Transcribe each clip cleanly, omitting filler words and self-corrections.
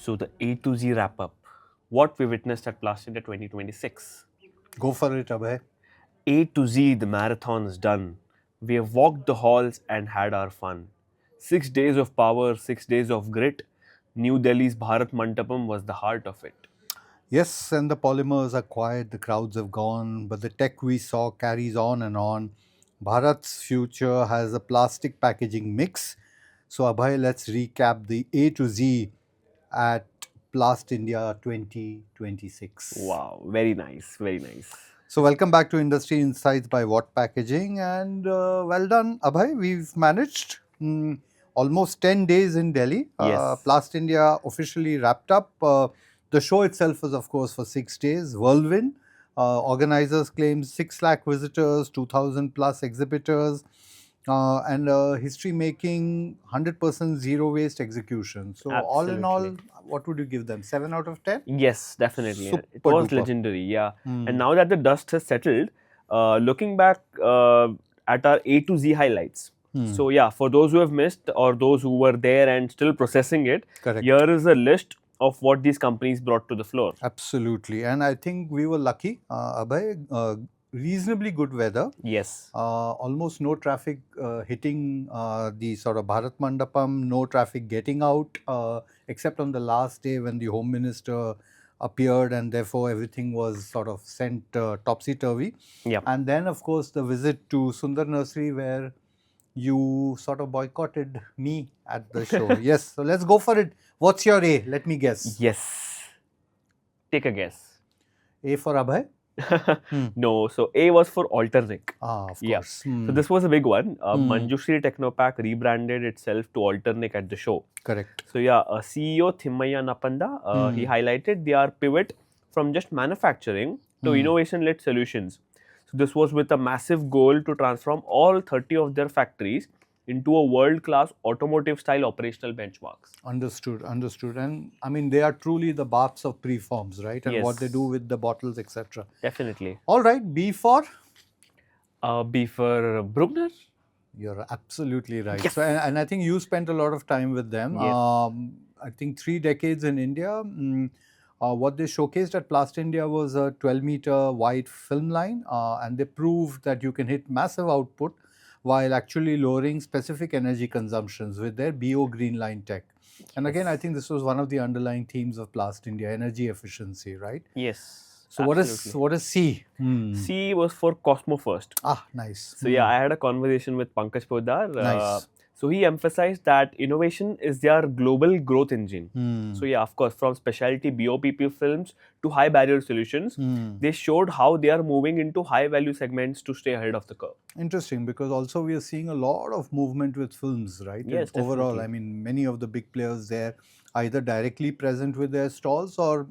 So the A to Z wrap up. What we witnessed at Plastindia 2026. Go for it, Abhay. A to Z, the marathon is done. We have walked the halls and had our fun. 6 days of power, 6 days of grit. New Delhi's Bharat Mandapam was the heart of it. Yes, and the polymers are quiet, the crowds have gone, but the tech we saw carries on and on. Bharat's future has a plastic packaging mix. So, Abhay, let's recap the A to Z at Plast India 2026. Wow, very nice, very nice. So, welcome back to Industry Insights by Watt Packaging, and well done, Abhay. We've managed almost 10 days in Delhi. Yes. Plast India officially wrapped up. The show itself was, of course, for 6 days. Whirlwind. Organizers claim 6 lakh visitors, 2,000 plus exhibitors, and history making 100% zero waste execution. So, all in all, Absolutely. what would you give them? 7 out of 10? Yes, definitely. Super It was duper. legendary, yeah. Hmm. And now that the dust has settled, looking back at our A to Z highlights. So yeah, for those who have missed or those who were there and still processing it, Correct. here is a list of what these companies brought to the floor. Absolutely. And I think we were lucky, Abhay. Reasonably good weather. Yes. Almost no traffic hitting the sort of Bharat Mandapam, no traffic getting out, except on the last day when the Home Minister appeared and therefore everything was sort of sent topsy-turvy. Yeah. And then, of course, the visit to Sundar Nursery where you sort of boycotted me at the show. Yes, so let's go for it. What's your A? Let me guess. Yes. Take a guess. A for Abhay? No, so A was for Alternicq. Ah, of Yeah. course. So this was a big one. Manjushri Technopack rebranded itself to Alternicq at the show. Correct. So yeah, CEO Thimmaiya Napanda, he highlighted their pivot from just manufacturing to innovation-led solutions. So this was with a massive goal to transform all 30 of their factories into a world-class automotive-style operational benchmarks. Understood, understood. And I mean, they are truly the baths of preforms, right? And what they Yes. do with the bottles, etc. Definitely. All right, B for? B for Bruckner. You're absolutely right. Yes. So, and I think you spent a lot of time with them. Yes. I think 3 decades in India. What they showcased at Plast India was a 12-meter wide film line, and they proved that you can hit massive output while actually lowering specific energy consumptions with their BO Green Line tech. And again, I think this was one of the underlying themes of Plast India, energy efficiency, right? Yes. So what is C? C was for Cosmo First. Ah, nice. So yeah, I had a conversation with Pankaj Podar. Nice. So he emphasized that innovation is their global growth engine. So yeah, of course, from specialty BOPP films to high barrier solutions, they showed how they are moving into high value segments to stay ahead of the curve. Interesting, because also we are seeing a lot of movement with films, right? Yes, And overall, definitely. I mean, many of the big players there either directly present with their stalls or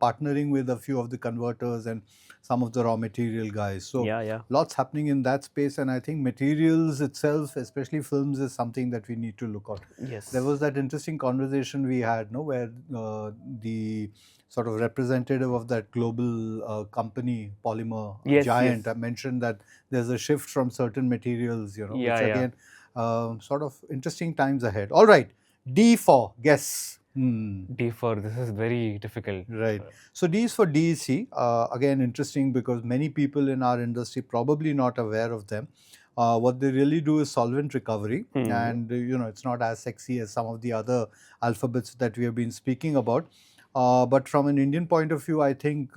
partnering with a few of the converters and some of the raw material guys. So Yeah. lots happening in that space, and I think materials itself, especially films, is something that we need to look at. Yes. There was that interesting conversation we had, no, where the sort of representative of that global company, polymer Yes, giant, yes. mentioned that there's a shift from certain materials, Yeah, which yeah. again, sort of interesting times ahead. All right, D for guess. D for this is very difficult. Right. So D is for DEC. Again, interesting because many people in our industry probably not aware of them. What they really do is solvent recovery, and it's not as sexy as some of the other alphabets that we have been speaking about. But from an Indian point of view, I think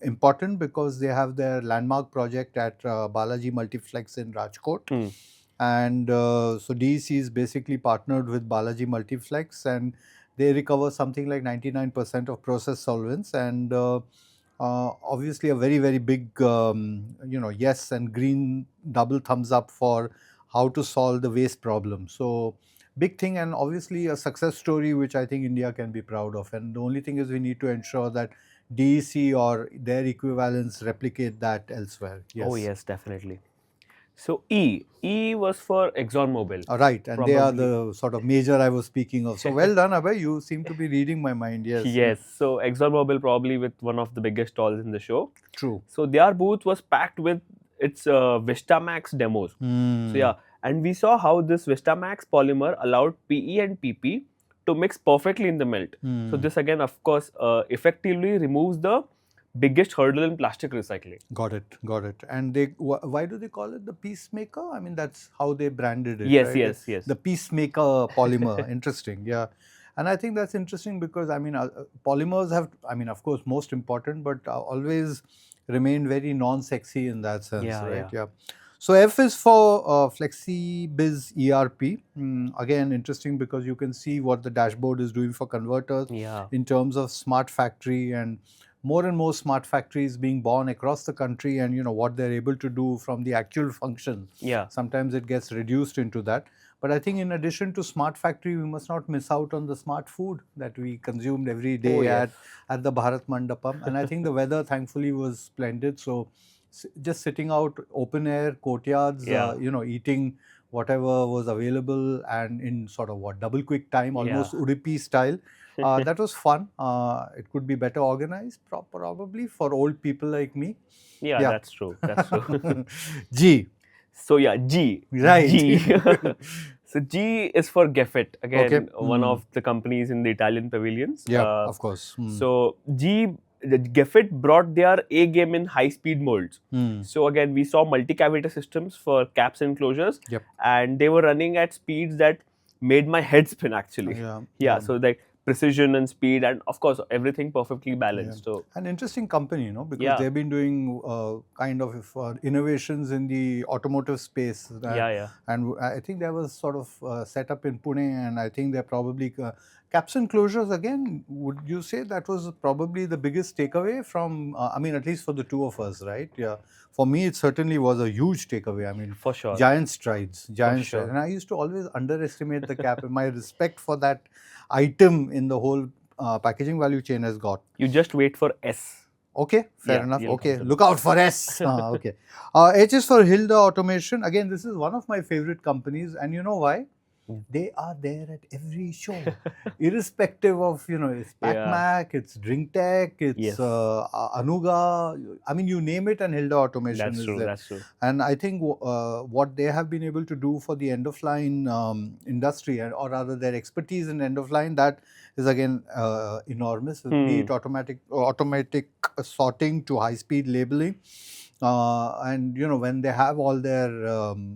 important because they have their landmark project at Balaji Multiplex in Rajkot. And so DEC is basically partnered with Balaji Multiplex, and they recover something like 99% of process solvents, and obviously a very, very big, yes and green double thumbs up for how to solve the waste problem. So big thing, and obviously a success story which I think India can be proud of. And the only thing is we need to ensure that DEC or their equivalents replicate that elsewhere. Yes. Oh yes, definitely. So E was for ExxonMobil. Right, and they are Probably. the sort of major I was speaking of. So well done, Abhay. You seem to be reading my mind. Yes. Yes, so ExxonMobil probably with one of the biggest stalls in the show. True. So their booth was packed with its Vistamax demos. So yeah, and we saw how this Vistamax polymer allowed PE and PP to mix perfectly in the melt. So this again, of course, effectively removes the biggest hurdle in plastic recycling. Got it, got it. And they, why do they call it the peacemaker? I mean, that's how they branded it, Yes, right? yes, yes. The peacemaker polymer. Interesting, yeah. And I think that's interesting because, I mean, polymers have, I mean, of course, most important, but always remain very non-sexy in that sense, Yeah, right? yeah. Yeah. So F is for FlexiBiz ERP. Again, interesting because you can see what the dashboard is doing for converters Yeah. in terms of smart factory, and more smart factories being born across the country, and you know what they're able to do from the actual function. Yeah. Sometimes it gets reduced into that. But I think in addition to smart factory, we must not miss out on the smart food that we consumed every day Oh, yes. at the Bharat Mandapam. And I think the weather thankfully was splendid. So just sitting out open air courtyards, Yeah. you know, eating whatever was available, and in sort of what, double quick time, almost Yeah. Udupi style. That was fun. It could be better organized, probably for old people like me. Yeah, Yeah. that's true. That's true. G. So yeah, G. Right. G. So G is for Geffit. Again, Okay. one of the companies in the Italian pavilions. Yeah, of course. So Geffit brought their A game in high-speed molds. So again, we saw multi-cavity systems for caps and closures, Yep. and they were running at speeds that made my head spin actually. Yeah. So like precision and speed, and of course everything perfectly balanced. So an interesting company, you know, because Yeah. they've been doing kind of innovations in the automotive space. yeah. And I think there was sort of set up in Pune, and I think they're probably caps and closures again. Would you say that was probably the biggest takeaway from? I mean, at least for the two of us, right? Yeah. For me, it certainly was a huge takeaway. I mean, For sure. giant strides, giant sure. strides. And I used to always underestimate the cap. And my respect for that item in the whole packaging value chain has got. You just wait for S. Okay, fair Yeah, enough. you'll Okay, come to look out for S. Okay. H is for Hilda Automation. Again, this is one of my favorite companies, and you know why? They are there at every show, irrespective of, you know, it's PacMac, it's Drink Tech, it's Yes. Anuga. I mean, you name it, and Hilda Automation That's is true. there. That's true. And I think what they have been able to do for the end-of-line industry, or rather their expertise in end-of-line, that is again enormous. Be it automatic sorting to high-speed labeling. And you know, when they have all their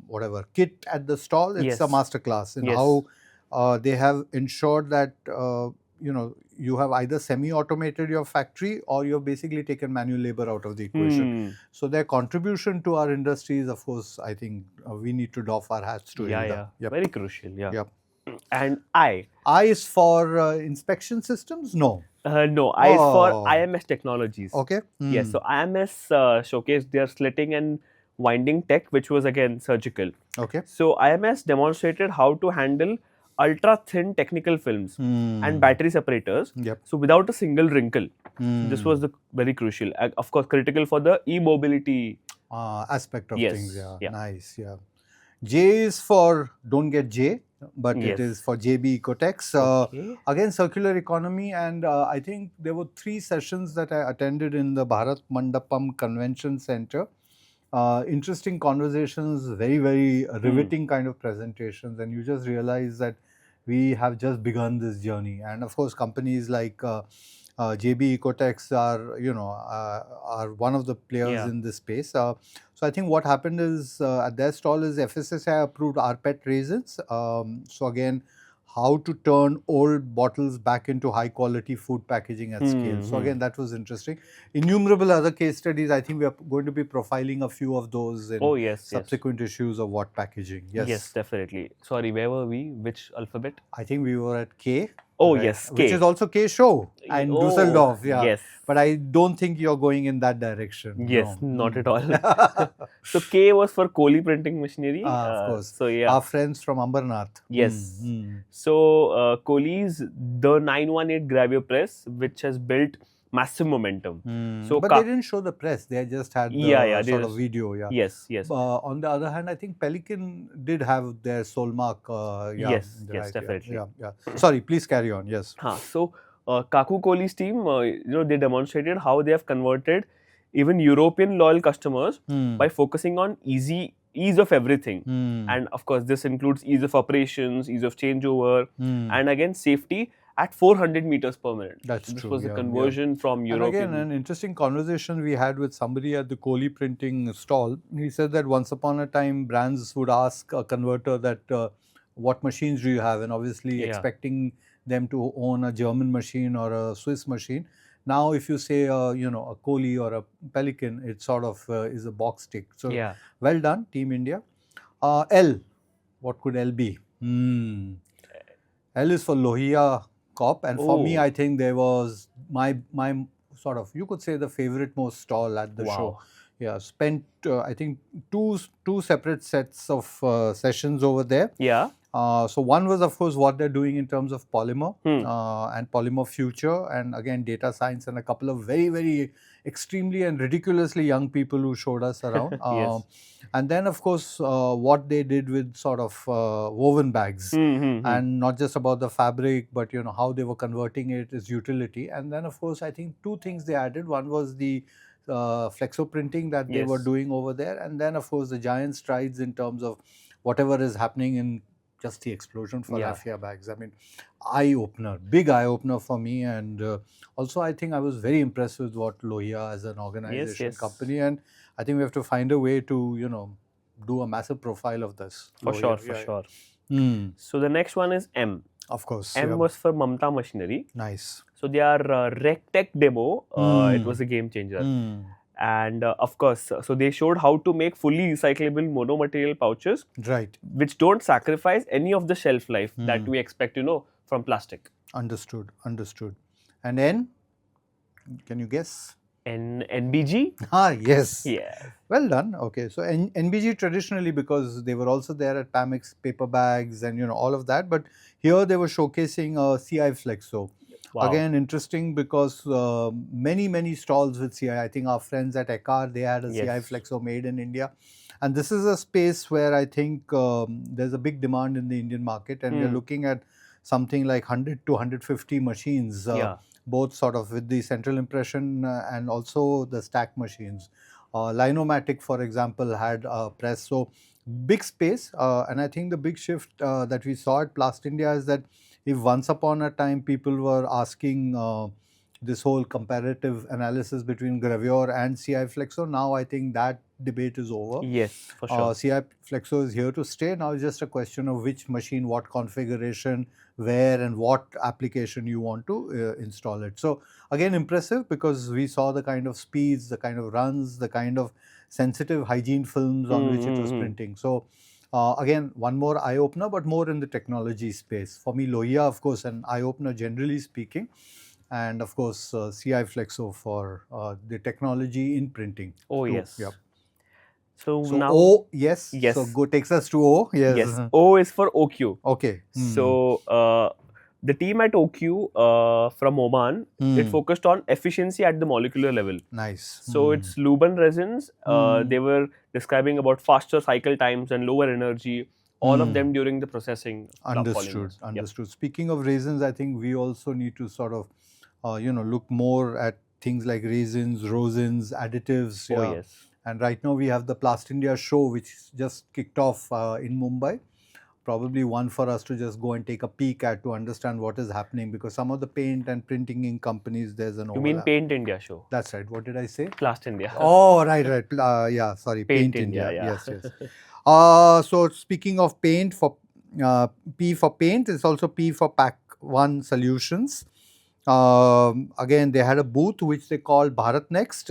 whatever kit at the stall, it's a masterclass in how they have ensured that you know, you have either semi-automated your factory, or you've basically taken manual labor out of the equation. So their contribution to our industry is, of course, I think we need to doff our hats to. Yeah. Yep. Very crucial. Yeah. Yep. And I. I is for inspection systems? No. No, I is for IMS Technologies. Okay. Yes, so IMS showcased their slitting and winding tech, which was again surgical. Okay. So IMS demonstrated how to handle ultra thin technical films and battery separators. Yep. So without a single wrinkle. So this was the very crucial, of course, critical for the e-mobility aspect of things. Yeah. Nice. Yeah. J is for, don't get J, but it is for JB Ecotex. Again, circular economy, and I think there were 3 sessions that I attended in the Bharat Mandapam Convention Center. Interesting conversations, very riveting kind of presentations, and you just realize that we have just begun this journey. And of course, companies like JB Ecotex are, you know, are one of the players in this space. So I think what happened is at their stall is FSSAI approved rPET resins. So again, how to turn old bottles back into high quality food packaging at scale. So again, that was interesting. Innumerable other case studies. I think we are going to be profiling a few of those in subsequent issues of What Packaging. Yes, definitely. Sorry, where were we? Which alphabet? I think we were at K. Oh, yes, K. Which is also K show and Dusseldorf. Yeah. Yes. But I don't think you're going in that direction. Yes, not at all. So K was for Kohli printing machinery. Of course. So yeah. Our friends from Ambernath. Yes. So Kohli's the 918 gravure press, which has built massive momentum. So but they didn't show the press. They just had the sort of video. Yeah. Yes. On the other hand, I think Pelican did have their Solmark. Yes, definitely. Yeah. Sorry, please carry on. Yes. So Kaku Kohli's team, you know, they demonstrated how they have converted even European loyal customers by focusing on easy ease of everything. Hmm. And of course, this includes ease of operations, ease of changeover, Hmm. and again, safety at 400 meters per minute. That's So this true. was a Yeah, conversion from And European. again, an interesting conversation we had with somebody at the Kohli printing stall. He said that once upon a time, brands would ask a converter that what machines do you have, and obviously Yeah. expecting them to own a German machine or a Swiss machine. Now, if you say a Kohli or a Pelican, it sort of is a box tick. So Yeah. well done, Team India. L, what could L be? L is for Lohia Cop, and for me, Oh. I think there was my sort of, you could say, the favorite most stall at the show. Wow. Yeah, spent I think two separate sets of sessions over there. Yeah. So one was, of course, what they're doing in terms of polymer Hmm. and polymer future, and again data science, and a couple of very extremely and ridiculously young people who showed us around. Yes. And then, of course, what they did with sort of woven bags, and not just about the fabric, but how they were converting it, its utility. And then, of course, I think two things they added. One was the flexo printing that they were Yes. doing over there, and then, of course, the giant strides in terms of whatever is happening in just the explosion for Yeah. raffia bags. I mean, eye-opener, big eye-opener for me. And also, I think I was very impressed with what Lohia as an organization, Yes. company, and I think we have to find a way to, do a massive profile of this. For Lohia. sure. For sure. Hmm. So the next one is M. Of course. M yeah. was for Mamta Machinery. Nice. So their RecTech demo, it was a game changer. And of course, so they showed how to make fully recyclable monomaterial pouches, Right. which don't sacrifice any of the shelf life that we expect, from plastic. Understood. And N, can you guess? NBG? Yes. Yeah. Well done. Okay, so NBG traditionally, because they were also there at Pamix paper bags and all of that, but here they were showcasing CI Flexo. Wow. Again, interesting because many stalls with CI. I think our friends at Ekar, they had a CI Flexo made in India, and this is a space where I think there's a big demand in the Indian market, and we're looking at something like 100 to 150 machines. Both sort of with the central impression and also the stack machines. Linomatic, for example, had a press. So big space, and I think the big shift that we saw at Plastindia is that if once upon a time people were asking this whole comparative analysis between Gravure and CI Flexo, now I think that debate is over. Yes, for sure. CI Flexo is here to stay. Now it's just a question of which machine, what configuration, where and what application you want to install it. So again, impressive because we saw the kind of speeds, the kind of runs, the kind of sensitive hygiene films on which it was printing. So again, one more eye-opener, but more in the technology space. For me, Lohia, of course, an eye-opener generally speaking. And of course, CI Flexo for the technology in printing. Oh, too. yes. Yep. So So now, O, yes. Yes. So go takes us to O. Yes. yes, O is for OQ. Okay. So the team at OQ from Oman, it focused on efficiency at the molecular level. Nice. So it's Luban resins. They were describing about faster cycle times and lower energy, all of them during the processing of polymers. Understood. Speaking of resins, I think we also need to sort of, look more at things like resins, rosins, additives. Oh, yes. And right now we have the Plastindia show, which just kicked off in Mumbai. Probably one for us to just go and take a peek at to understand what is happening, because some of the paint and printing ink companies, there's an overlap. You mean Paint India show? That's right. What did I say? Plastindia. Oh, right. Yeah, sorry. Paint India, yeah. Yes. So speaking of paint, for P for paint, it's also P for Pack One Solutions. Again, they had a booth which they called Bharat Next.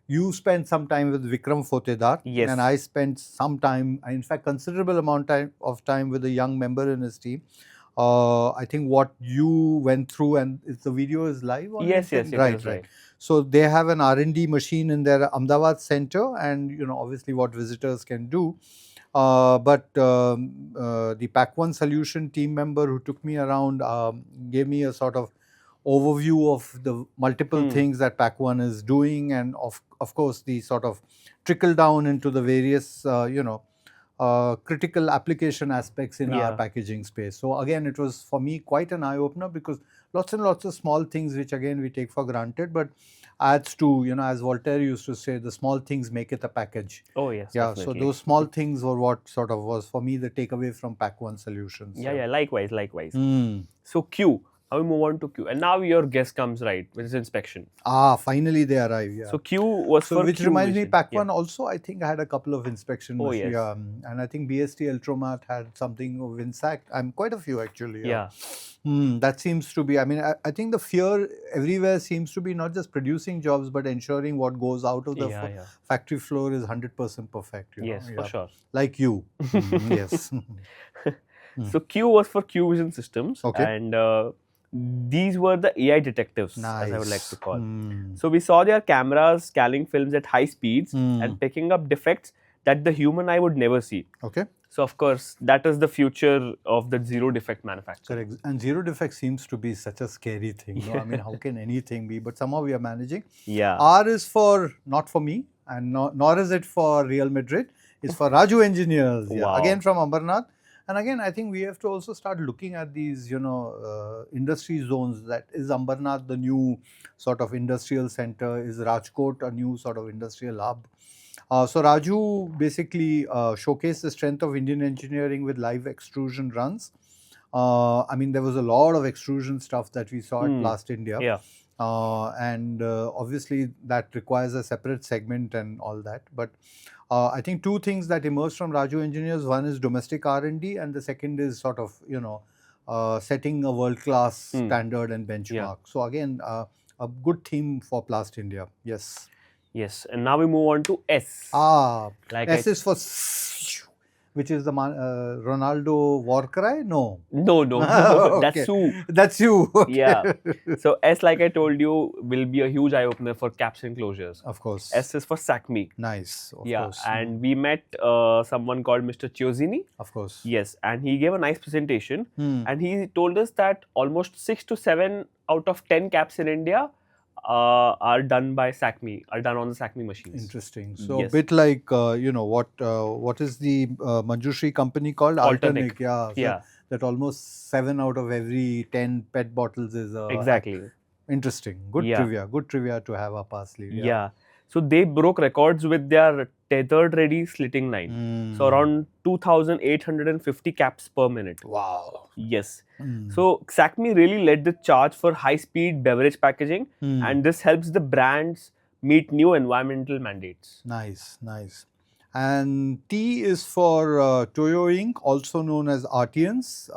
You spent some time with Vikram Fotedar, Yes. and I spent some time, in fact, considerable amount of time with a young member in his team. I think what you went through, and the video is live on Yes, LinkedIn? yes, Right. So they have an R&D machine in their Ahmedabad center, and obviously what visitors can do. But the Pack One Solution team member who took me around gave me a sort of overview of the multiple things that Pack One is doing, and of course the sort of trickle down into the various critical application aspects in our packaging space. So again, it was for me quite an eye opener, because lots and lots of small things which again we take for granted, but adds to, as Voltaire used to say, the small things make it a package. Oh yes, Yeah, so definitely. those small things were what sort of was for me the takeaway from Pack One Solutions. Yeah, likewise, likewise. Hmm. So Q, now we move on to Q, and now your guess comes right, which is inspection. Finally they arrive. Yeah. So Q was So for which Q reminds me, vision. Pack Yeah. One also I think had a couple of inspection Oh, machines. yes. Yeah, and I think BST Ultramat had something of Winsac. Quite a few actually. Yeah. That seems to be. I mean, I think the fear everywhere seems to be not just producing jobs but ensuring what goes out of the factory floor is 100% perfect. Yes, for sure. Like you. Yes. So Q was for Q vision systems, Okay. and these were the AI detectives, as I would like to call. So we saw their cameras scanning films at high speeds and picking up defects that the human eye would never see. Okay. So of course, that is the future of the zero defect manufacturing. Correct. And zero defect seems to be such a scary thing. I mean, how can anything be? But somehow we are managing. Yeah. R is not for me, and nor is it for Real Madrid. It's for Raju engineers. Yeah. Wow. Again from Ambernath. And again, I think we have to also start looking at these, industry zones. That is Ambernath, the new sort of industrial center. Is Rajkot a new sort of industrial hub? So Raju basically showcased the strength of Indian engineering with live extrusion runs. I mean, there was a lot of extrusion stuff that we saw at Plastindia. Yeah. And obviously that requires a separate segment and all that. But I think two things that emerged from Raju Engineers. One is domestic R&D, and the second is sort of, setting a world-class standard and benchmark. Yeah. So again, a good theme for Plastindia. Yes. Yes, and now we move on to S. Like S is for which is the Ronaldo war cry? No. No. Okay. That's you. That's you. Okay. Yeah. So S, like I told you, will be a huge eye opener for caps and closures. Of course. S is for Sacmi. Nice. Of course. And we met someone called Mr. Chiozini. Of course. Yes, and he gave a nice presentation, and he told us that almost 6 to 7 out of 10 caps in India are done by Sacmi, are done on the Sacmi machines. Interesting. So a bit like what is the Manjushri company called? Alternicq. Yeah. That almost 7 out of every 10 PET bottles is exactly. Interesting. Good trivia. Good trivia to have up our sleeve. Yeah. So they broke records with their tethered ready slitting line. So around 2,850 caps per minute. Wow. Yes. So Sacmi really led the charge for high-speed beverage packaging, and this helps the brands meet new environmental mandates. Nice, nice. And T is for Toyo Inc., also known as Artians.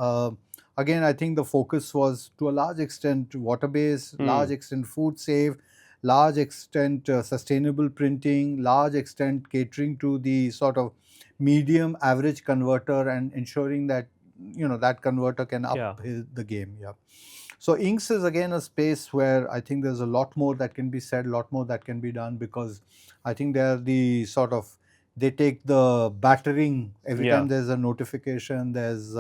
Again, I think the focus was to a large extent water-based, large extent food safe, large extent sustainable printing, large extent catering to the sort of medium average converter and ensuring that that converter can up the game. Yeah. So inks is again a space where I think there's a lot more that can be said, a lot more that can be done, because I think they are the sort of, they take the battering every time there's a notification, there's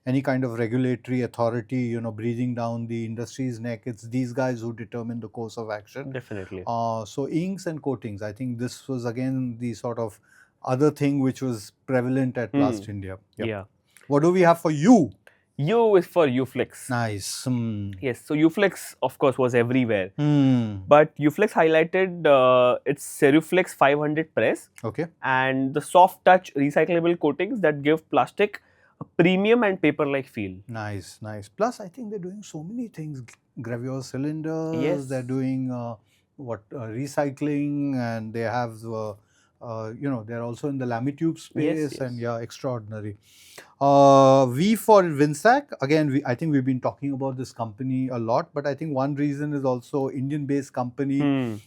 any kind of regulatory authority, breathing down the industry's neck. It's these guys who determine the course of action. Definitely. So inks and coatings, I think this was again the sort of other thing which was prevalent at Plastindia. Yep. Yeah. What do we have for you? U is for Uflex. Nice. Yes, so Uflex of course was everywhere. But Uflex highlighted its Seruflex 500 press. Okay. And the soft touch recyclable coatings that give plastic a premium and paper-like feel. Nice, nice. Plus, I think they're doing so many things. Gravure cylinders. Yes. They're doing recycling, and they have they're also in the lamitube space. Yes. And extraordinary. V for Winsac. Again, I think we've been talking about this company a lot, but I think one reason is also Indian-based company,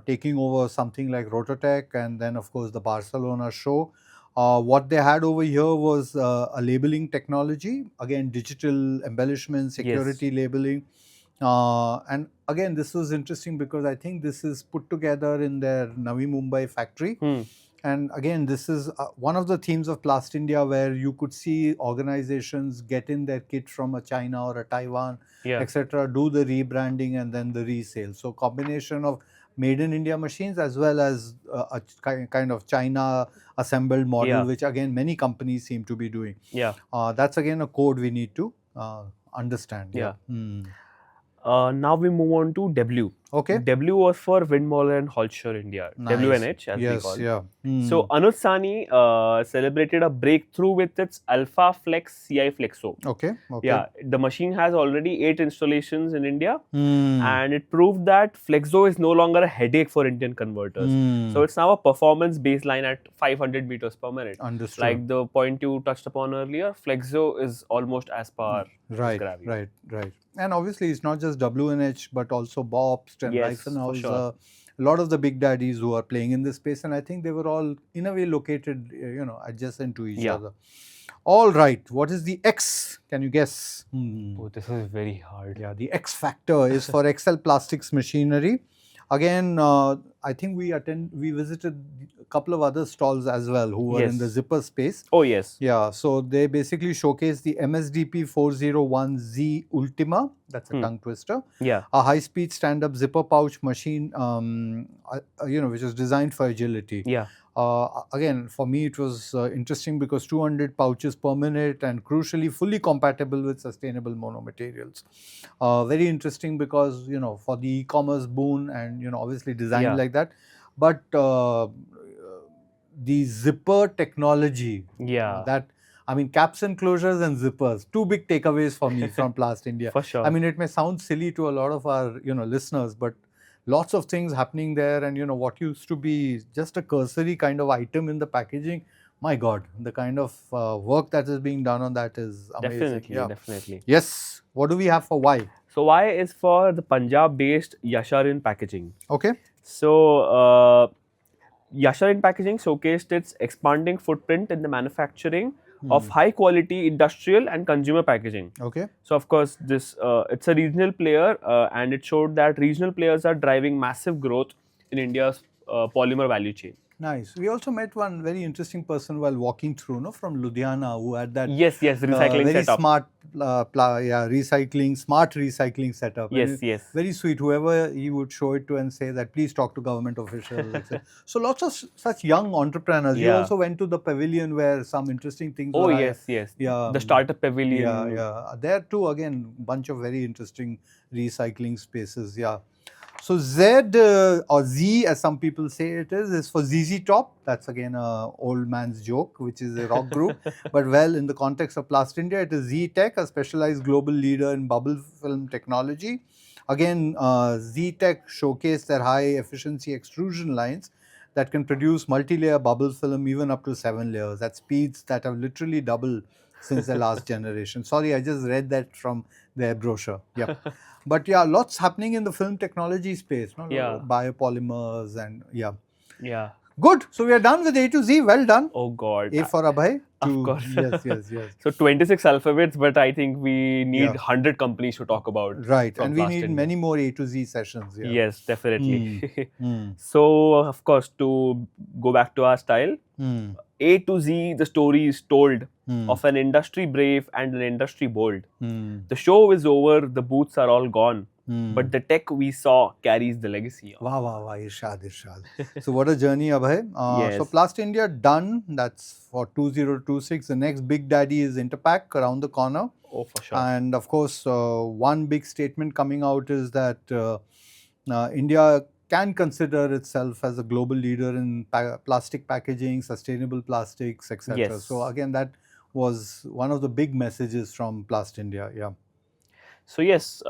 taking over something like Rototech, and then of course the Barcelona show. What they had over here was a labeling technology, again digital embellishment, security labeling. And again, this was interesting because I think this is put together in their Navi Mumbai factory. And again, this is one of the themes of Plastindia, where you could see organizations get in their kit from a China or a Taiwan, etc., do the rebranding and then the resale. So combination of made in India machines as well as a kind of China assembled model, which again many companies seem to be doing. That's again a code we need to understand. Now we move on to W. Okay. W was for Windmoller and Holscher India, Nice. WNH as we Yes, call. yeah. So Anuj Sani celebrated a breakthrough with its Alpha Flex CI Flexo. Okay, okay. Yeah, the machine has already 8 installations in India, Hmm. and it proved that Flexo is no longer a headache for Indian converters. So it's now a performance baseline at 500 meters per minute. Understood. Like the point you touched upon earlier, Flexo is almost as par as Right, Gravity. right. And obviously, it's not just WNH, but also Bobst and Yes, for Reifenhauser. sure. A lot of the big daddies who are playing in this space, and I think they were all, in a way, located, adjacent to each Yeah. other. All right, what is the X? Can you guess? Oh, this is very hard. Yeah, the X factor is for Excel Plastics Machinery. Again, I think we visited a couple of other stalls as well who were in the Yes. zipper space. Oh, yes. Yeah, so they basically showcase the MSDP 401Z Ultima, that's a tongue twister, Yeah. a high-speed stand-up zipper pouch machine, which is designed for agility. Yeah. Again, for me, it was interesting because 200 pouches per minute and crucially fully compatible with sustainable monomaterials. Very interesting because, for the e-commerce boon and, obviously designed Yeah. like that. But the zipper technology, Yeah. caps and closures and zippers, two big takeaways for me from Plastindia. For sure. It may sound silly to a lot of our, listeners, but lots of things happening there, and what used to be just a cursory kind of item in the packaging, my God, the kind of work that is being done on that is amazing. Definitely, Yeah. definitely. Yes. What do we have for Y? So Y is for the Punjab-based Yasharin Packaging. Okay. So Yasharin Packaging showcased its expanding footprint in the manufacturing of high-quality industrial and consumer packaging. Okay. So of course, this it's a regional player, and it showed that regional players are driving massive growth in India's polymer value chain. Nice. We also met one very interesting person while walking through, from Ludhiana, who had that Yes, recycling very setup. smart, smart recycling setup. Yes, And yes. Very sweet. Whoever he would show it to and say that, please talk to government officials. etc. So lots of such young entrepreneurs. You Yeah. also went to the pavilion where some interesting things Oh, were. yes. Yeah. The startup pavilion. Yeah. There too, again, bunch of very interesting recycling spaces. Yeah. So Z or Z, as some people say it is for ZZ Top. That's again a old man's joke, which is a rock group. But well, in the context of Plastindia, it is Z Tech, a specialized global leader in bubble film technology. Again, Z Tech showcased their high efficiency extrusion lines that can produce multi-layer bubble film even up to 7 layers at speeds that have literally doubled since the last generation. Sorry, I just read that from their brochure. Yeah. But yeah, lots happening in the film technology space, no? Yeah. Biopolymers and yeah. Yeah. Good. So we are done with A to Z. Well done. Oh God. A for Abhay. Of course. Yes. So 26 alphabets, but I think we need Yeah. 100 companies to talk about. Right. from And we need Plastindia. many more A to Z sessions. Yeah. Yes, definitely. Hmm. So, of course, to go back to our style, Hmm. A to Z, the story is told Hmm. of an industry brave and an industry bold. Hmm. The show is over, the booths are all gone, Hmm. but the tech we saw carries the legacy. Wow, Irshad. So what a journey, Abhay. Yes. So Plastindia done. That's for 2026. The next big daddy is Interpack around the corner. Oh, for sure. And of course, one big statement coming out is that India can consider itself as a global leader in plastic packaging, sustainable plastics, etc. Yes. So again, that was one of the big messages from Plastindia. Yeah. So yes,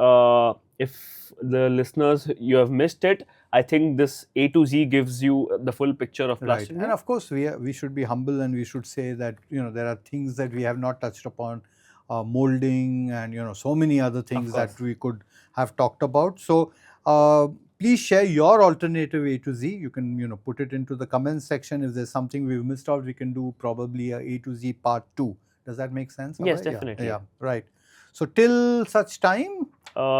if the listeners, you have missed it, I think this A to Z gives you the full picture of Right. Plastindia. And of course, we should be humble and we should say that, there are things that we have not touched upon, molding and, so many other things that we could have talked about. So, please share your alternative A to Z. You can, put it into the comments section. If there's something we've missed out, we can do probably a to Z part 2. Does that make sense? Yes, Abhay? definitely. Yeah, right. So, till such time,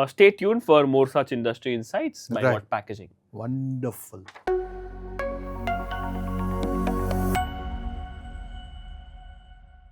Stay tuned for more such industry insights by Right. What Packaging. wonderful.